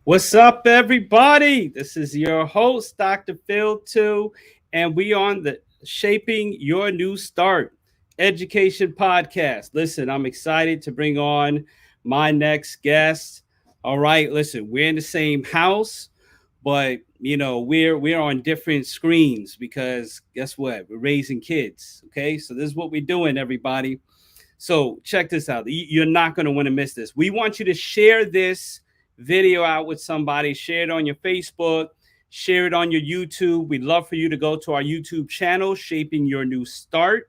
What's up, everybody? This is your host, Dr. Phil 2, and we on the Shaping Your New Start Education Podcast. Listen, I'm excited to bring on my next guest. All right, listen, we're in the same house, but we're on different screens because guess what? We're raising kids. Okay, so this is what we're doing, everybody. So check this out. You're not going to want to miss this. We want you to share this video out with somebody, share it on your Facebook, share it on your YouTube. We'd love for you to go to our YouTube channel, Shaping Your New Start.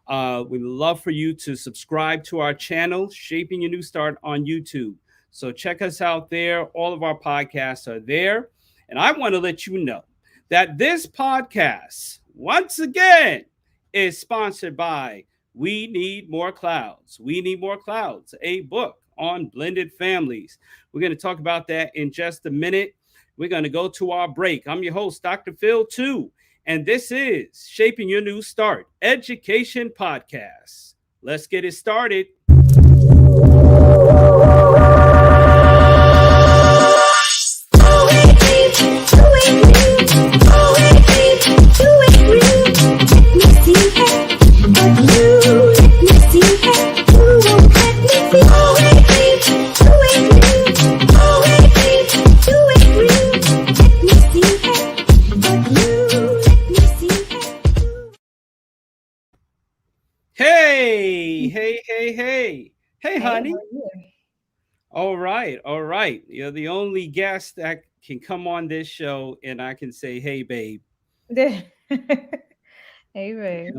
We'd love for you to subscribe to our channel, Shaping Your New Start on YouTube. So check us out there. All of our podcasts are there. And I want to let you know that this podcast, once again, is sponsored by We Need More Clouds. We Need More Clouds, a book on blended families. We're going to talk about that in just a minute. We're going to go to our break. I'm your host, Dr. Phil 2, and this is Shaping Your New Start Education Podcast. Let's get it started. Hey, honey. All right. You're the only guest that can come on this show, and I can say, hey, babe. Hey, babe.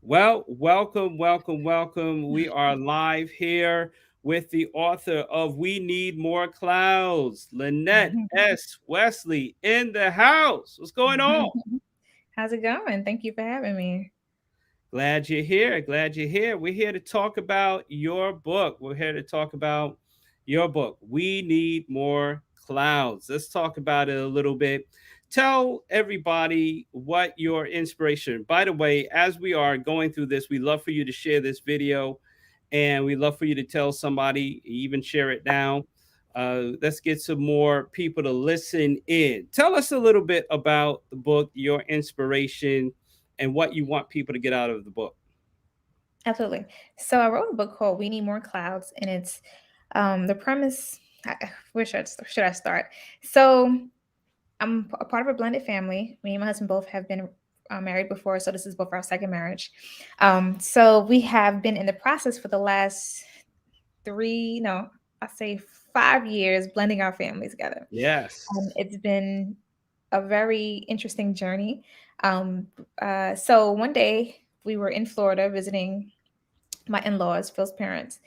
Well, welcome. We are live here with the author of We Need More Clouds, Lynnett Wesley, in the house. What's going on? How's it going? Thank you for having me. Glad you're here. We're here to talk about your book. We Need More Clouds. Let's talk about it a little bit. Tell everybody what your inspiration. By the way, as we are going through this, we love for you to share this video, and we love for you to tell somebody, even share it now. Let's get some more people to listen in. Tell us a little bit about the book, your inspiration, and what you want people to get out of the book. Absolutely. So I wrote a book called We Need More Clouds, and it's the premise. Where should I start? So I'm a part of a blended family. Me and my husband both have been married before, so this is both our second marriage. So we have been in the process for the last 5 years blending our families together. Yes. It's been a very interesting journey. So one day we were in Florida visiting my in-laws, Phil's parents,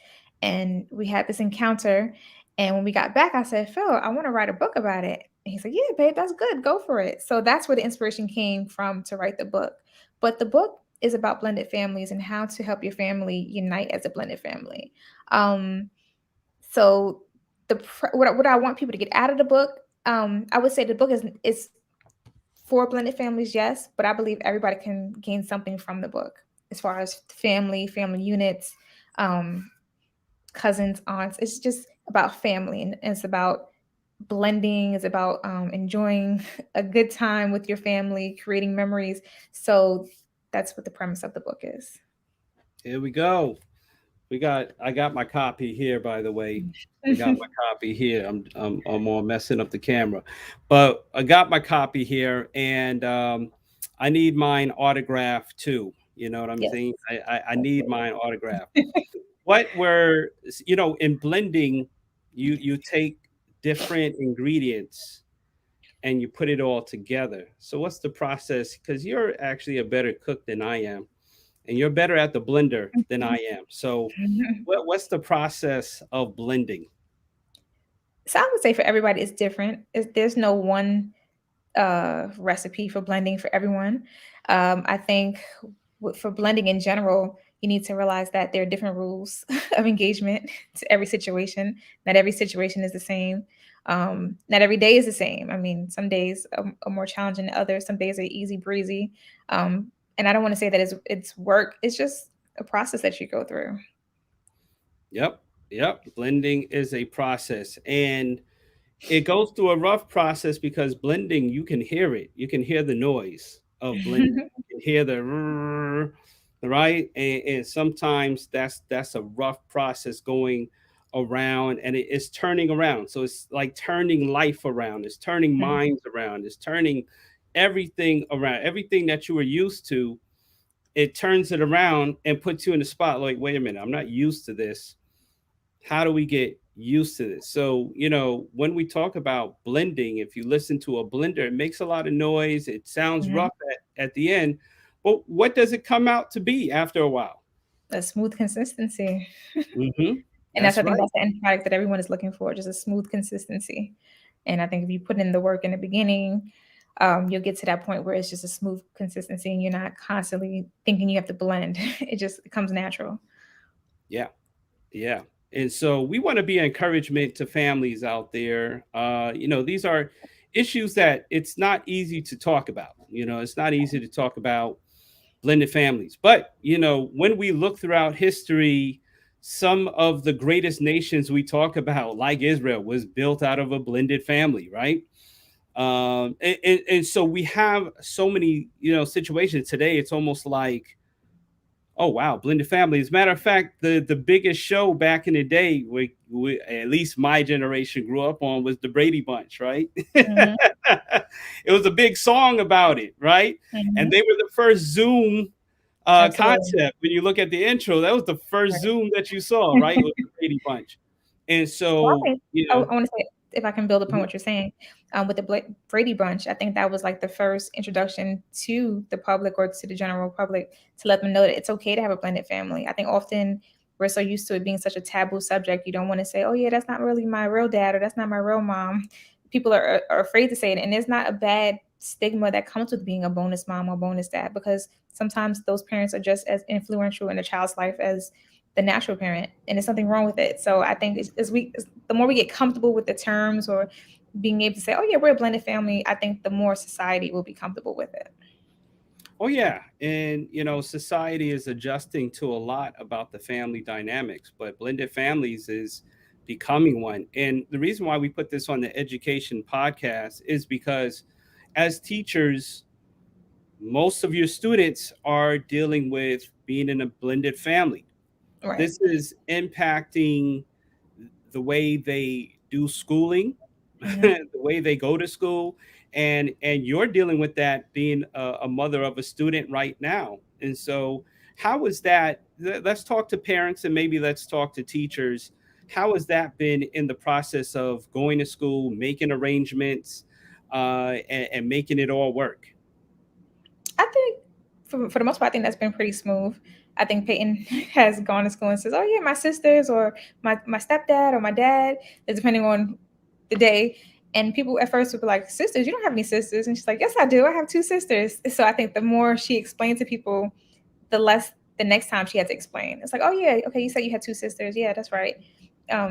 and we had this encounter. And when we got back, I said, Phil, I want to write a book about it. And he said, yeah, babe, that's good. Go for it. So that's where the inspiration came from to write the book. But the book is about blended families and how to help your family unite as a blended family. So what I want people to get out of the book, I would say the book is for blended families, yes, but I believe everybody can gain something from the book as far as family units, cousins, aunts. It's just about family, and it's about blending. It's about enjoying a good time with your family, creating memories. So that's what the premise of the book is. Here we go. I got my copy here, by the way. I got my copy here. I'm all messing up the camera, but I got my copy here, and I need mine autographed too. You know what I'm Yes. saying? I need mine autographed. What were, in blending, you take different ingredients and you put it all together. So what's the process? Because you're actually a better cook than I am, and you're better at the blender than I am. So what's the process of blending? So I would say for everybody, it's different. There's no one recipe for blending for everyone. I think for blending in general, you need to realize that there are different rules of engagement to every situation. Not every situation is the same. Not every day is the same. I mean, some days are more challenging than others. Some days are easy breezy. And I don't want to say that it's work. It's just a process that you go through. Yep, yep. Blending is a process, and it goes through a rough process because blending, you can hear it. You can hear the noise of blending. You can hear the rrrr, right, and sometimes that's a rough process going around, and it's turning around. So it's like turning life around. It's turning minds around. It's turning everything around. Everything that you were used to, it turns it around and puts you in the spot. Like, wait a minute, I'm not used to this. How do we get used to this? So, when we talk about blending, if you listen to a blender, it makes a lot of noise. It sounds Mhm. rough at the end, but what does it come out to be after a while? A smooth consistency. And That's I think right. that's the end product that everyone is looking for, just a smooth consistency. And I think if you put in the work in the beginning, you'll get to that point where it's just a smooth consistency and you're not constantly thinking you have to blend. It comes natural. Yeah. Yeah. And so we want to be an encouragement to families out there. These are issues that it's not easy to talk about. It's not easy to talk about blended families. But, when we look throughout history, some of the greatest nations we talk about, like Israel, was built out of a blended family, right? And so we have so many, situations today. It's almost like, oh wow, blended family. As a matter of fact, the biggest show back in the day, we at least my generation grew up on, was the Brady Bunch, right? Hmm. It was a big song about it, right? And Hmm. they were the first Zoom Absolutely. concept. When you look at the intro, that was the first Right. Zoom that you saw, right? It was the Brady Bunch, and Well, I so think I want to say, if I can build upon what you're saying, with the Brady Bunch, I think that was like the first introduction to the public or to the general public to let them know that it's okay to have a blended family. I think often we're so used to it being such a taboo subject, you don't want to say, "Oh yeah, that's not really my real dad" or "That's not my real mom." People are afraid to say it, and there's not a bad stigma that comes with being a bonus mom or bonus dad because sometimes those parents are just as influential in a child's life as the natural parent, and there's nothing wrong with it. So I think the more we get comfortable with the terms or being able to say, "Oh yeah, we're a blended family," I think the more society will be comfortable with it. Oh yeah, and society is adjusting to a lot about the family dynamics, but blended families is becoming one. And the reason why we put this on the education podcast is because as teachers, most of your students are dealing with being in a blended family. Right. This is impacting the way they do schooling, Hmm. the way they go to school, and you're dealing with that being a mother of a student right now. And so, how is that? Let's talk to parents and maybe let's talk to teachers. How has that been in the process of going to school, making arrangements, and making it all work? I think for the most part, I think that's been pretty smooth. I think Peyton has gone to school and says, "Oh yeah, my sisters or my stepdad or my dad," depending on the day. And people at first would be like, "Sisters? You don't have any sisters?" And she's like, "Yes, I do. I have two sisters." So I think the more she explained to people, the less the next time she had to explain. It's like, "Oh yeah, okay, you said you had two sisters. Yeah, that's right."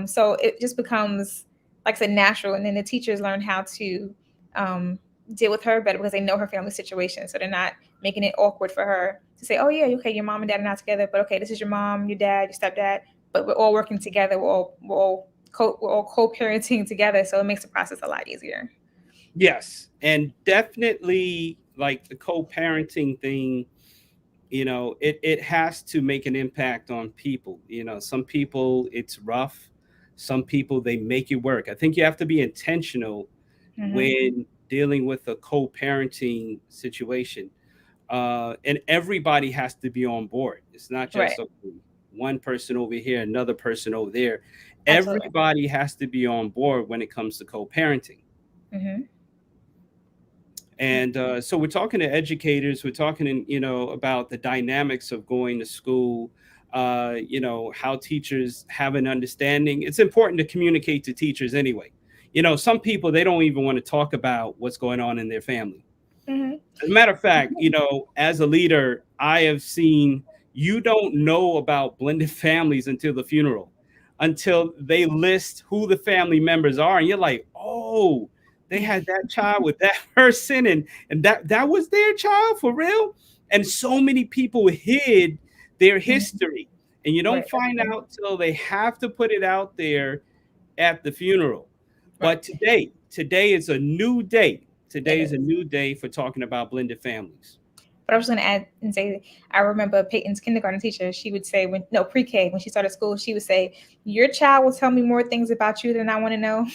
So it just becomes, like I said, natural, and then the teachers learn how to um, deal with her better because they know her family situation, so they're not making it awkward for her to say, "Oh yeah, okay, your mom and dad are not together, but okay, this is your mom, your dad, your stepdad, but we're all working together. We're all co-parenting together, so it makes the process a lot easier." Yes, and definitely like the co-parenting thing. It has to make an impact on people. Some people it's rough, some people they make it work. I think you have to be intentional Mm-hmm. when dealing with a co-parenting situation, and everybody has to be on board. It's not just Right. okay, one person over here, another person over there. Absolutely. Everybody has to be on board when it comes to co-parenting. Mm-hmm. And so we're talking to educators. We're talking, about the dynamics of going to school. How teachers have an understanding. It's important to communicate to teachers anyway. Some people they don't even want to talk about what's going on in their family. Mm-hmm. As a matter of fact, as a leader, I have seen you don't know about blended families until the funeral, until they list who the family members are, and you're like, oh, they had that child with that person, and that was their child for real. And so many people hid their Mm-hmm. history, and you Right. don't That's find true. out till they have to put it out there at the funeral. Right. But today is a new day. It Today is a is. new day for talking about blended families. But I was going to add and say, I remember Peyton's kindergarten teacher. She would say, when no pre-K, when she started school, she would say, "Your child will tell me more things about you than I want to know,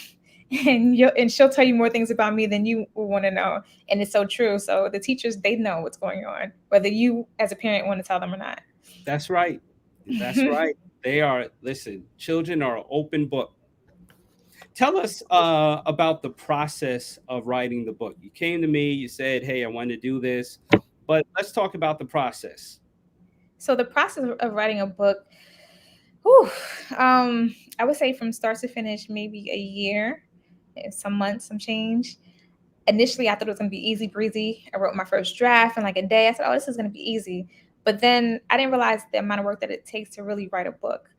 and she'll tell you more things about me than you will want to know." And it's so true. So the teachers, they know what's going on, whether you as a parent want to tell them or not. That's right. That's right. They are, listen, children are an open book. Tell us about the process of writing the book. You came to me, you said, hey, I want to do this, but let's talk about the process. So the process of writing a book, whew, I would say from start to finish, maybe a year, some months, some change. Initially, I thought it was going to be easy breezy. I wrote my first draft in like a day. I said, oh, this is going to be easy. But then I didn't realize the amount of work that it takes to really write a book.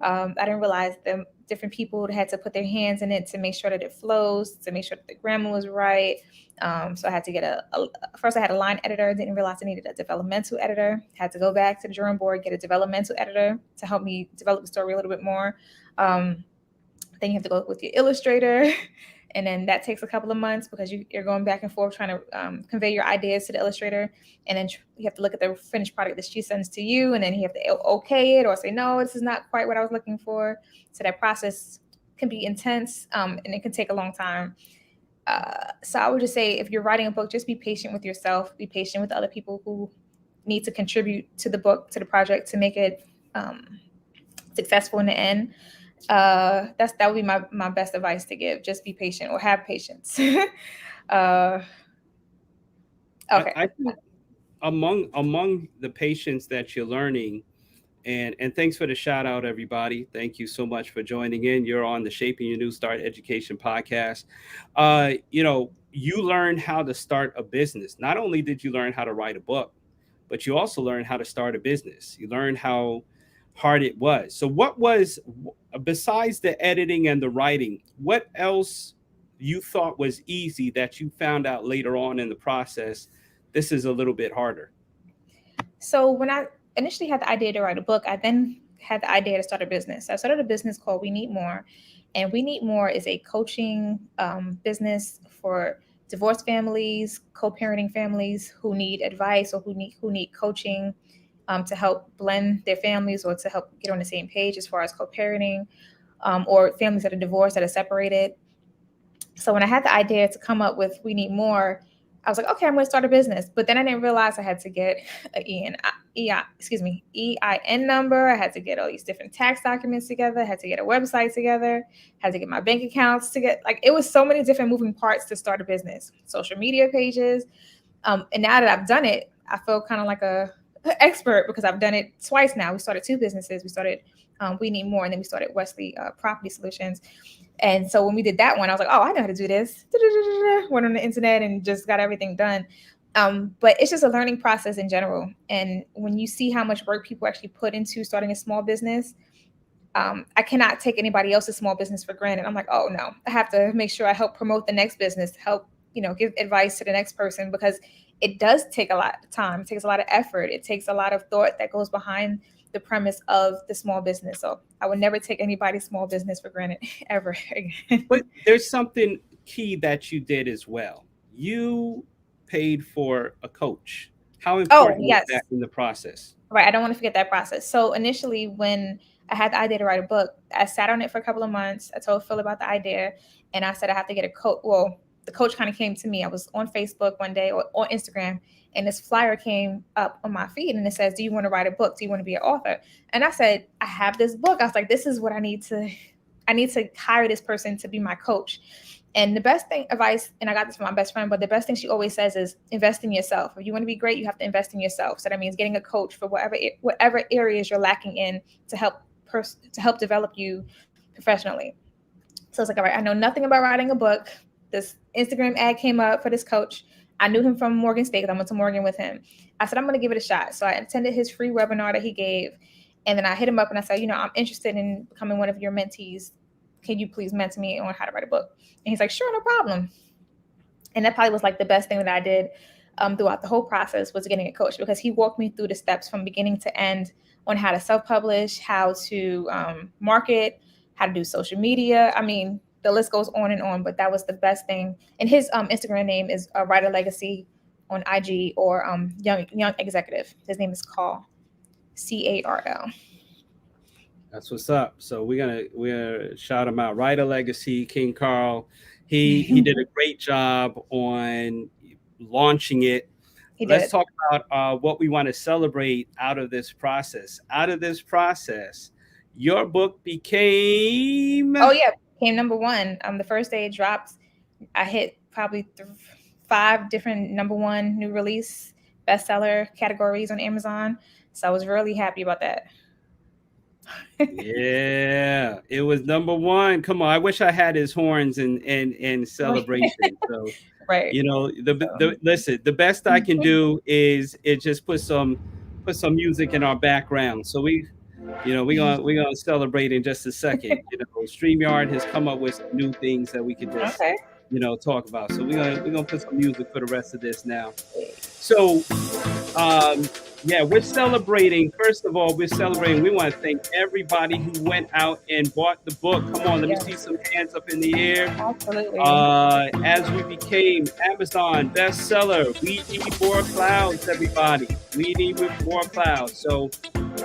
I didn't realize the different people had to put their hands in it to make sure that it flows, to make sure that the grammar was right. So I had to get first I had a line editor. Didn't realize I needed a developmental editor. Had to go back to the drawing board, get a developmental editor to help me develop the story a little bit more. Um, then you have to go with your illustrator, and then that takes a couple of months because you're going back and forth trying to convey your ideas to the illustrator, and then you have to look at the finished product that she sends to you, and then you have to okay it or say no, this is not quite what I was looking for. So that process can be intense, and it can take a long time. So I would just say, if you're writing a book, just be patient with yourself, be patient with other people who need to contribute to the book, to the project, to make it um, successful in the end. That would be my best advice to give. Just be patient or have patience. uh, okay. I think among the patients that you're learning, and thanks for the shout out, everybody. Thank you so much for joining in. You're on the Shaping Your New Start Education podcast. You learn how to start a business. Not only did you learn how to write a book, but you also learned how to start a business. You learned how hard it was. So, what was, besides the editing and the writing, what else you thought was easy that you found out later on in the process? This is a little bit harder. So when I initially had the idea to write a book, I then had the idea to start a business. So I started a business called We Need More, and We Need More is a coaching business for divorced families, co-parenting families who need advice or who need coaching to help blend their families or to help get on the same page as far as co-parenting, or families that are divorced, that are separated. So when I had the idea to come up with We Need More, I was like, okay, I'm going to start a business. But then I didn't realize I had to get an EIN number. I had to get all these different tax documents together. I had to get a website together. I had to get my bank accounts to get, like, it was so many different moving parts to start a business. Social media pages. And now that I've done it, I feel kind of like a expert because I've done it twice now. We started two businesses. We started We Need More, and then we started Wesley Property Solutions. And so when we did that one, I was like, oh, I know how to do this. Went on the internet and just got everything done. But it's just a learning process in general. And when you see how much work people actually put into starting a small business, I cannot take anybody else's small business for granted. I'm like, oh no, I have to make sure I help promote the next business, help, give advice to the next person, because it does take a lot of time. It takes a lot of effort. It takes a lot of thought that goes behind the premise of the small business. So I would never take anybody's small business for granted ever again. But there's something key that you did as well. You paid for a coach. How Oh, important is yes. that in the process? Right. I don't want to forget that process. So initially, when I had the idea to write a book, I sat on it for a couple of months. I told Phil about the idea, and I said I have to get a coach. Well, the coach kind of came to me. I was on Facebook one day or on Instagram, and this flyer came up on my feed, and it says, "Do you want to write a book? Do you want to be an author?" And I said, "I have this book." I was like, "This is what I need to. I need to hire this person to be my coach." And the best thing advice, and I got this from my best friend, but the best thing she always says is invest in yourself. If you want to be great, you have to invest in yourself. So that means getting a coach for whatever areas you're lacking in to help develop you professionally. So it's like, all right, I know nothing about writing a book. This Instagram ad came up for this coach. I knew him from Morgan State because I went to Morgan with him. I said, I'm going to give it a shot. So I attended his free webinar that he gave. And then I hit him up and I said, I'm interested in becoming one of your mentees. Can you please mentor me on how to write a book? And he's like, sure, no problem. And that probably was like the best thing that I did throughout the whole process was getting a coach, because he walked me through the steps from beginning to end on how to self-publish, how to market, how to do social media. I mean, the list goes on and on, but that was the best thing. And his Instagram name is Writer Legacy on IG, or Young Executive. His name is Carl. That's what's up. So we're gonna shout him out. Writer Legacy, King Carl. He did a great job on launching it. He Let's did. talk about what we want to celebrate out of this process. Out of this process, your book became. Oh yeah, came number one. The first day it dropped, I hit probably 5 different number one new release bestseller categories on Amazon. So I was really happy about that. Yeah, it was number one. Come on, I wish I had his horns in Right. celebration. So Right. the listen, the best I can do is just put some music in our background. So we're gonna celebrate in just a second. StreamYard has come up with some new things that we could just Okay. talk about. So we're gonna put some music for the rest of this now. So um, yeah, we're celebrating. First of all, we're celebrating. We want to thank everybody who went out and bought the book. Come on, let me see Yes, some hands up in the air. absolutely. As we became Amazon bestseller, we need more clouds, everybody. We need more clouds. So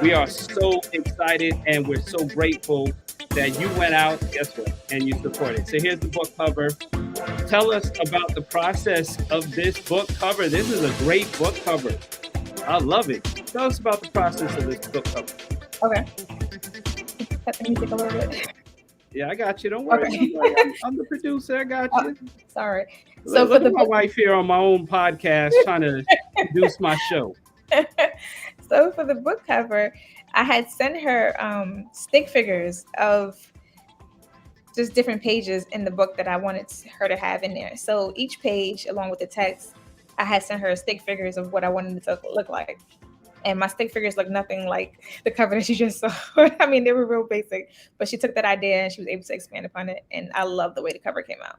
we are so excited and we're so grateful that you went out, guess what, and you supported. So here's the book cover. Tell us about the process of this book cover. This is a great book cover. I love it. Tell us about the process of this book cover. Okay. Cut the music a little bit. Yeah, I got you. Don't worry. Okay. Don't worry. I'm the producer. I got Oh, you. sorry. So Look, for look the at my book wife here on my own podcast trying to produce my show. so for the book cover, I had sent her stick figures of just different pages in the book that I wanted her to have in there. So each page, along with the text, I had sent her stick figures of what I wanted it to look like. And my stick figures look nothing like the cover that she just saw. I mean, they were real basic, but she took that idea and she was able to expand upon it. And I love the way the cover came out.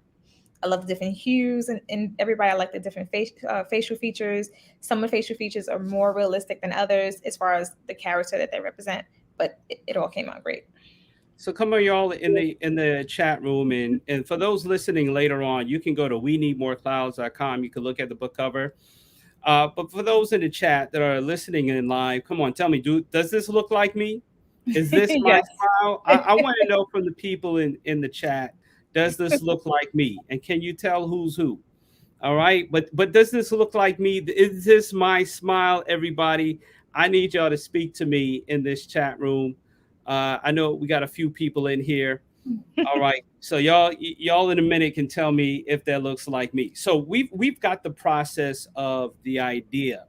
I love the different hues, and everybody, I like the different facial features. Some of the facial features are more realistic than others as far as the character that they represent, but it all came out great. So come on, y'all, in the chat room, and for those listening later on, you can go to we need more clouds.com. You can look at the book cover. But for those in the chat that are listening in live, come on, tell me, does this look like me? Is this my Yes. smile? I want to know from the people in the chat, does this look like me? And can you tell who's who? All right. But does this look like me? Is this my smile, everybody? I need y'all to speak to me in this chat room. I know we got a few people in here. All right. So y'all in a minute can tell me if that looks like me. So we've got the process of the idea.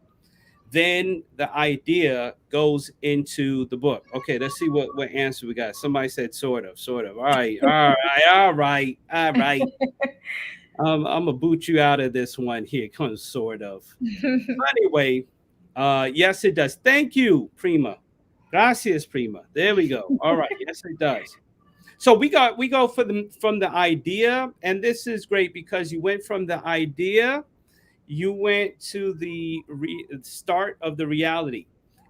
Then the idea goes into the book. Okay, let's see what answer we got. Somebody said sort of, sort of. All right, all right, all right, all right. I'm gonna boot you out of this one here. Come sort of. Anyway, yes, it does. Thank you, Prima. Gracias, Prima. There we go. All right. Yes, it does. So we go from the idea, and this is great because you went from the idea, you went to the start of the reality.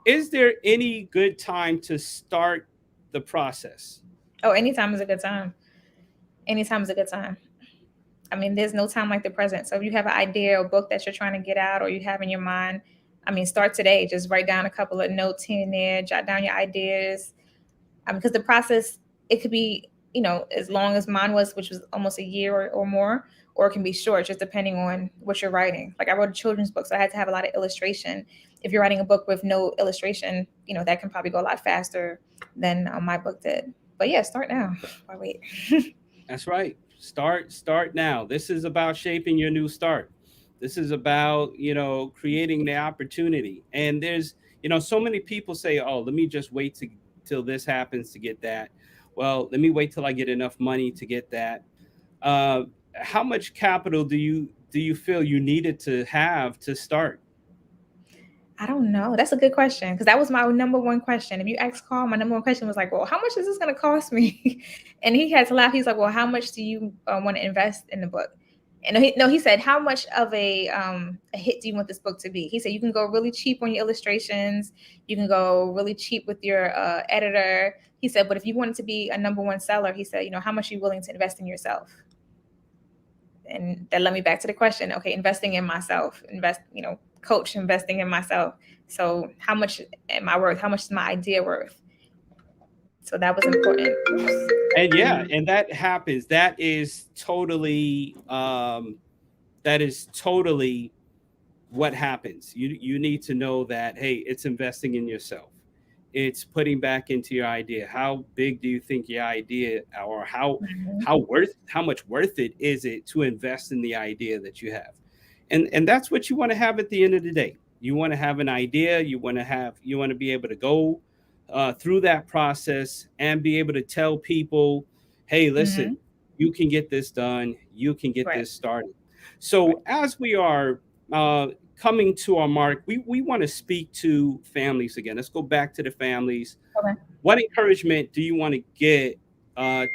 Is there any good time to start the process? Oh, anytime is a good time. Anytime is a good time. I mean, there's no time like the present. So if you have an idea or book that you're trying to get out or you have in your mind, I mean, start today. Just write down a couple of notes here and there, jot down your ideas. Because the process, it could be, as long as mine was, which was almost a year or more, or it can be short, just depending on what you're writing. Like I wrote a children's book, so I had to have a lot of illustration. If you're writing a book with no illustration, that can probably go a lot faster than my book did. But yeah, start now. Why wait? That's right. Start now. This is about shaping your new start. This is about, creating the opportunity. And there's, so many people say, "Oh, let me just wait till this happens to get that." Well, let me wait till I get enough money to get that. Uh, how much capital do you feel you needed to have to start? I don't know. That's a good question because that was my number one question. If you ask Carl, my number one question was like, "Well, how much is this going to cost me?" And he had to laugh. He's like, "Well, how much do you want to invest in the book?" And no, he said, "How much of a hit do you want this book to be?" He said, "You can go really cheap on your illustrations. You can go really cheap with your editor." He said, "But if you want it to be a number one seller," he said, "how much are you willing to invest in yourself?" And that led me back to the question. Okay, investing in myself, coach, investing in myself. So how much am I worth? How much is my idea worth? So that was important. And yeah, and that happens. That is totally what happens. You need to know that, hey, it's investing in yourself. It's putting back into your idea. How big do you think your idea, or Mhm. how much worth it is it to invest in the idea that you have? And that's what you want to have at the end of the day. You want to have an idea. You want to be able to go through that process and be able to tell people, hey, listen, Mhm. you can get this done. You can get Right. this started. Right. So as we are uh, coming to our mark, we want to speak to families again. Let's go back to the families. Okay. What encouragement do you want to uh,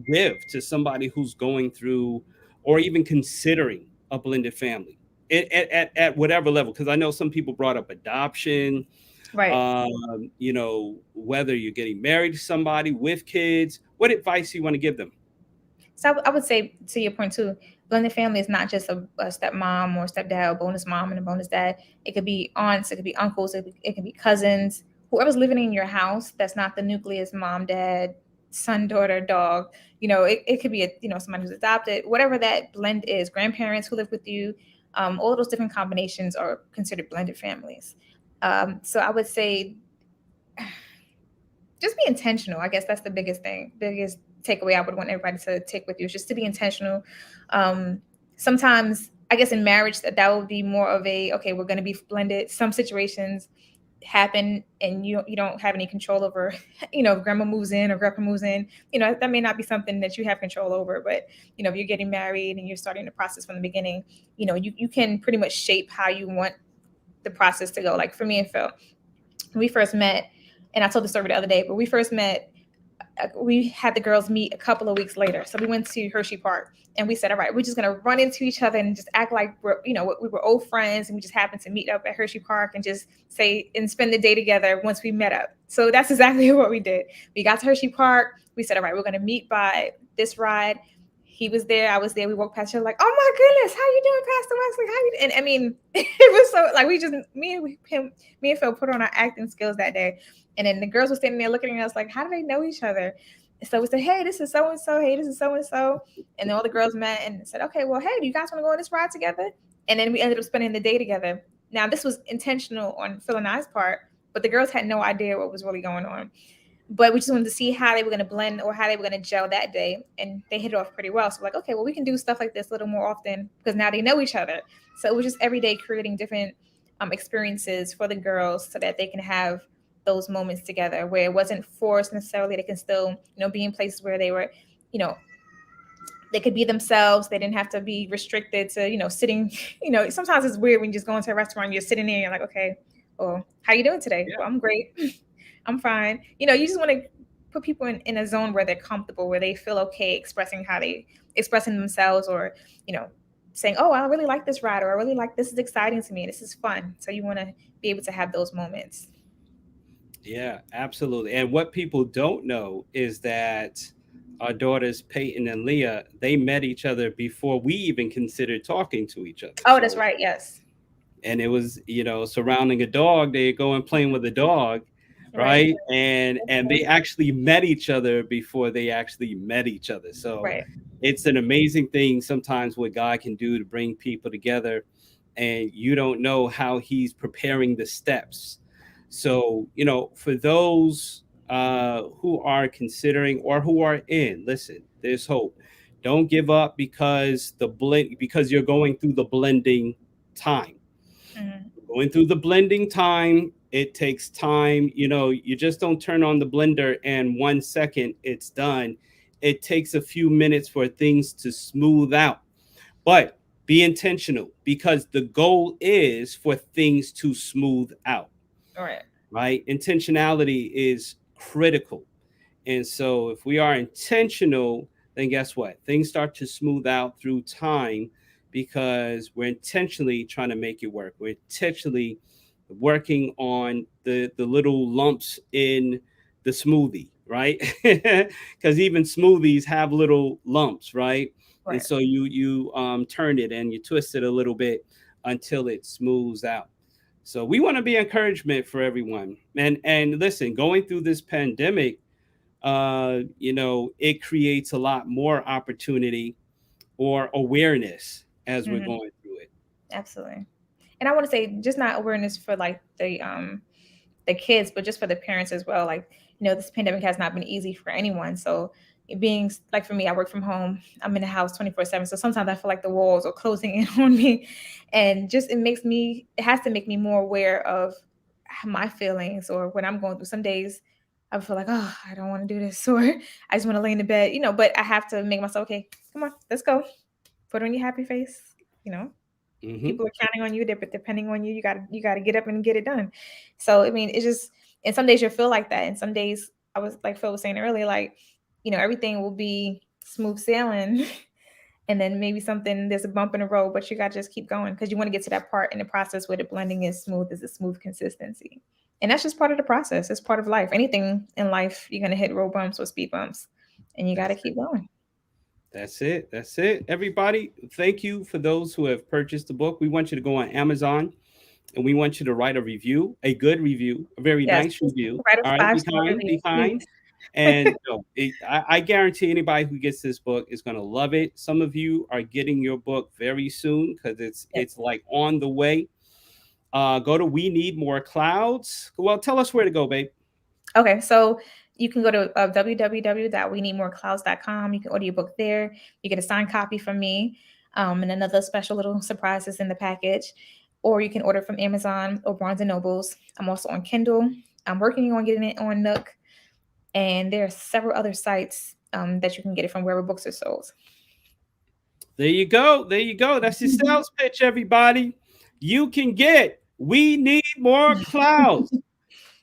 give to somebody who's going through or even considering a blended family at whatever level? Because I know some people brought up adoption, Right. whether you're getting married to somebody with kids. What advice you want to give them? So I would say to your point too, blended family is not just a stepmom or stepdad or bonus mom and a bonus dad. It could be aunts, it could be uncles, it can be cousins, whoever's living in your house. That's not the nucleus: mom, dad, son, daughter, dog. It could be somebody who's adopted. Whatever that blend is, grandparents who live with you. All those different combinations are considered blended families. So I would say just be intentional. I guess that's the biggest takeaway I would want everybody to take with you is just to be intentional. Um, Sometimes, I guess in marriage, that would be more of a okay, we're going to be blended. Some situations happen and you don't have any control over. If grandma moves in or grandpa moves in, that may not be something that you have control over. But if you're getting married and you're starting the process from the beginning, you can pretty much shape how you want the process to go. Like for me and Phil, when we first met, and I told the story the other day, but we first met, we had the girls meet a couple of weeks later. So we went to Hershey Park and we said, all right, we're just going to run into each other and just act like we were old friends. And we just happened to meet up at Hershey Park and just say and spend the day together once we met up. So that's exactly what we did. We got to Hershey Park. We said, all right, we're going to meet by this ride. He was there. I was there. We walked past each other like, oh my goodness, how you doing, Pastor Wesley? How you? And I mean, it was so like we just me and Phil put on our acting skills that day. And then the girls were standing there looking at us like, how do they know each other? And so we said, hey, this is so and so. Hey, this is so and so. And then all the girls met and said, okay, well, hey, do you guys want to go on this ride together? And then we ended up spending the day together. Now, this was intentional on Phil and I's part, but the girls had no idea what was really going on. But we just wanted to see how they were going to blend or how they were going to gel that day. And they hit it off pretty well. So, like, okay, well, we can do stuff like this a little more often because now they know each other. So it was just every day creating different experiences for the girls so that they can have those moments together where it wasn't forced necessarily. They can still, be in places where they were, you know, they could be themselves. They didn't have to be restricted to, sitting, sometimes it's weird when you just go into a restaurant, and you're sitting there and you're like, okay, well, how you doing today? Well, I'm great. I'm fine. You just want to put people in a zone where they're comfortable, where they feel okay expressing how they expressing themselves or, you know, saying, oh, I really like this ride or I really like this is exciting to me. This is fun. So you want to be able to have those moments. Yeah, absolutely. And what people don't know is that our daughters, Peyton and Leah, they met each other before we even considered talking to each other. Oh, that's So right. Yes. and it was, surrounding a dog. They go and playing with a dog, Right. right? And they actually met each other before they actually met each other. So Right. it's an amazing thing sometimes what God can do to bring people together, and you don't know how He's preparing the steps. So, for those who are considering or who are in, listen, there's hope. Don't give up because you're going through the blending time. Mhm. Going through the blending time, it takes time. You just don't turn on the blender and 1 second it's done. It takes a few minutes for things to smooth out. But be intentional, because the goal is for things to smooth out, Right. right? Intentionality is critical. And so, if we are intentional, then guess what? Things start to smooth out through time, because we're intentionally trying to make it work. We're intentionally working on the little lumps in the smoothie, right? Because even smoothies have little lumps, right? And Right. so you turn it and you twist it a little bit until it smooths out. So we want to be encouragement for everyone. And listen, going through this pandemic, it creates a lot more opportunity or awareness as we're Mhm. going through it. Absolutely. And I want to say, just not awareness for like the kids, but just for the parents as well. Like, this pandemic has not been easy for anyone. So it being like for me, I work from home. I'm in the house 24/7. So sometimes I feel like the walls are closing in on me. And just it has to make me more aware of my feelings or when I'm going through some days. I feel like, oh, I don't want to do this, or I just want to lay in the bed, but I have to make myself, okay, come on, let's go. Put on your happy face, you know, Hmm. people are counting on you. They're depending on you. You got to get up and get it done. So I mean, it's just, and some days you'll feel like that, and some days I was like Phil was saying earlier, like everything will be smooth sailing, and then maybe something there's a bump in the road, but you got to just keep going because you want to get to that part in the process where the blending is a smooth consistency, and that's just part of the process. It's part of life. Anything in life, you're gonna hit road bumps or speed bumps, and you got to That's it. keep going. That's it. That's it. Everybody, thank you for those who have purchased the book. We want you to go on Amazon and we want you to write a review, a good review, a very Yes, nice just review. write a All right, 5-star review, be kind. please. And I guarantee anybody who gets this book is going to love it. Some of you are getting your book very soon because Yes. it's like on the way. Go to We Need More Clouds. Well, tell us where to go, babe. Okay, so you can go to www.weneedmoreclouds.com. You can order your book there. You get a signed copy from me, and another special little surprises in the package. Or you can order from Amazon or Barnes and Nobles. I'm also on Kindle. I'm working on getting it on Nook, and there are several other sites that you can get it from wherever books are sold. There you go. There you go. That's your sales pitch, everybody. You can get We Need More Clouds.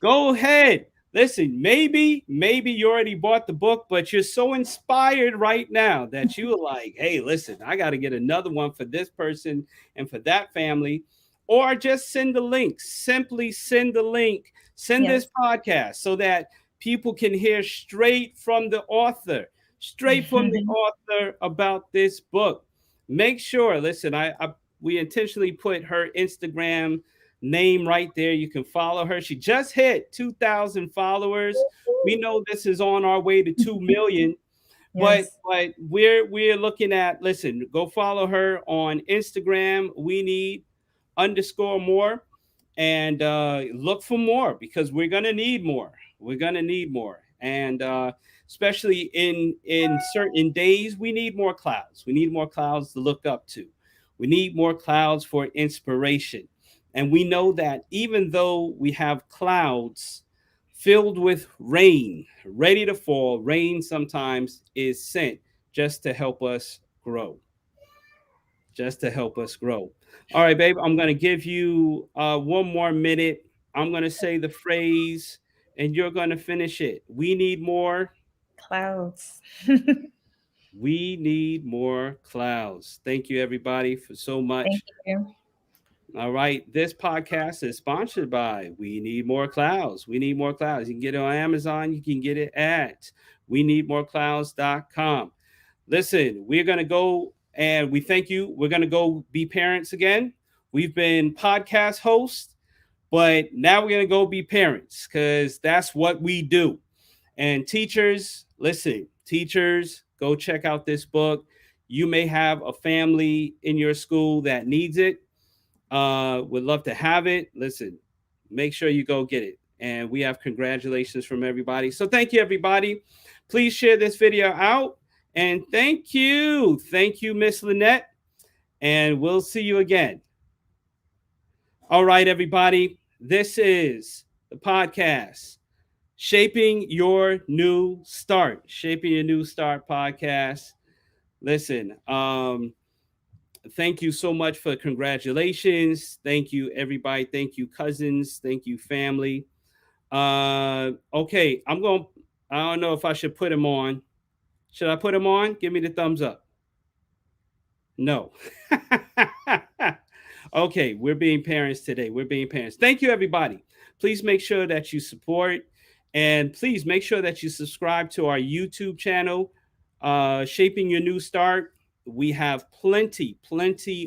Go ahead. Listen, maybe you already bought the book, but you're so inspired right now that you are like, hey, listen, I got to get another one for this person and for that family. Or just send the link. Simply send the link. Send this Yes. podcast so that people can hear straight from the author about this book. Make sure, listen, I we intentionally put her Instagram name right there. You can follow her. She just hit 2,000 followers. We know this is on our way to 2 million, but Yes. we're looking at, listen, go follow her on Instagram. We need underscore more, and look for more, because we're gonna need more. We're gonna need more, and especially in certain days, we need more clouds. We need more clouds to look up to. We need more clouds for inspiration, and we know that even though we have clouds filled with rain ready to fall, rain sometimes is sent just to help us grow, just to help us grow. All right, babe, I'm going to give you 1 more minute. I'm going to say the phrase and you're going to finish it. We need more. Clouds. We need more clouds. Thank you, everybody, for so Thank much. you. All right. This podcast is sponsored by We Need More Clouds. We Need More Clouds. You can get it on Amazon. You can get it at we need more clouds.com. Listen, we're going to go and we thank you. We're going to go be parents again. We've been podcast hosts, but now we're going to go be parents because that's what we do. And teachers, listen, teachers, go check out this book. You may have a family in your school that needs it. Would love to have it. Listen, make sure you go get it. And we have congratulations from everybody. So thank you, everybody. Please share this video out. And thank you. Thank you, Miss Lynnett. And we'll see you again. All right, everybody. This is the podcast, Shaping Your New Start. Shaping Your New Start podcast. Listen, thank you so much for congratulations. Thank you, everybody. Thank you, cousins. Thank you, family. Okay, I don't know if I should put him on. Should I put him on? Give me the thumbs up. No. Okay, we're being parents today. We're being parents. Thank you, everybody. Please make sure that you support and please make sure that you subscribe to our YouTube channel, Shaping Your New Start. We have plenty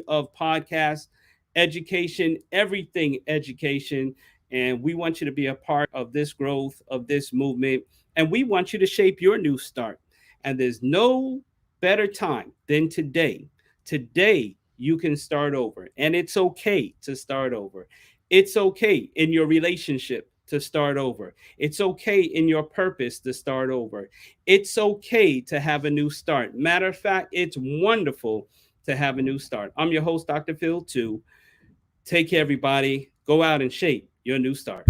of podcasts, education, everything education. And we want you to be a part of this growth, of this movement. And we want you to shape your new start. And there's no better time than today. Today, you can start over. And it's okay to start over. It's okay in your relationship to start over. It's okay in your purpose to start over. It's okay to have a new start. Matter of fact, it's wonderful to have a new start. I'm your host, Dr. Phil, too. Take care, everybody. Go out and shape your new start.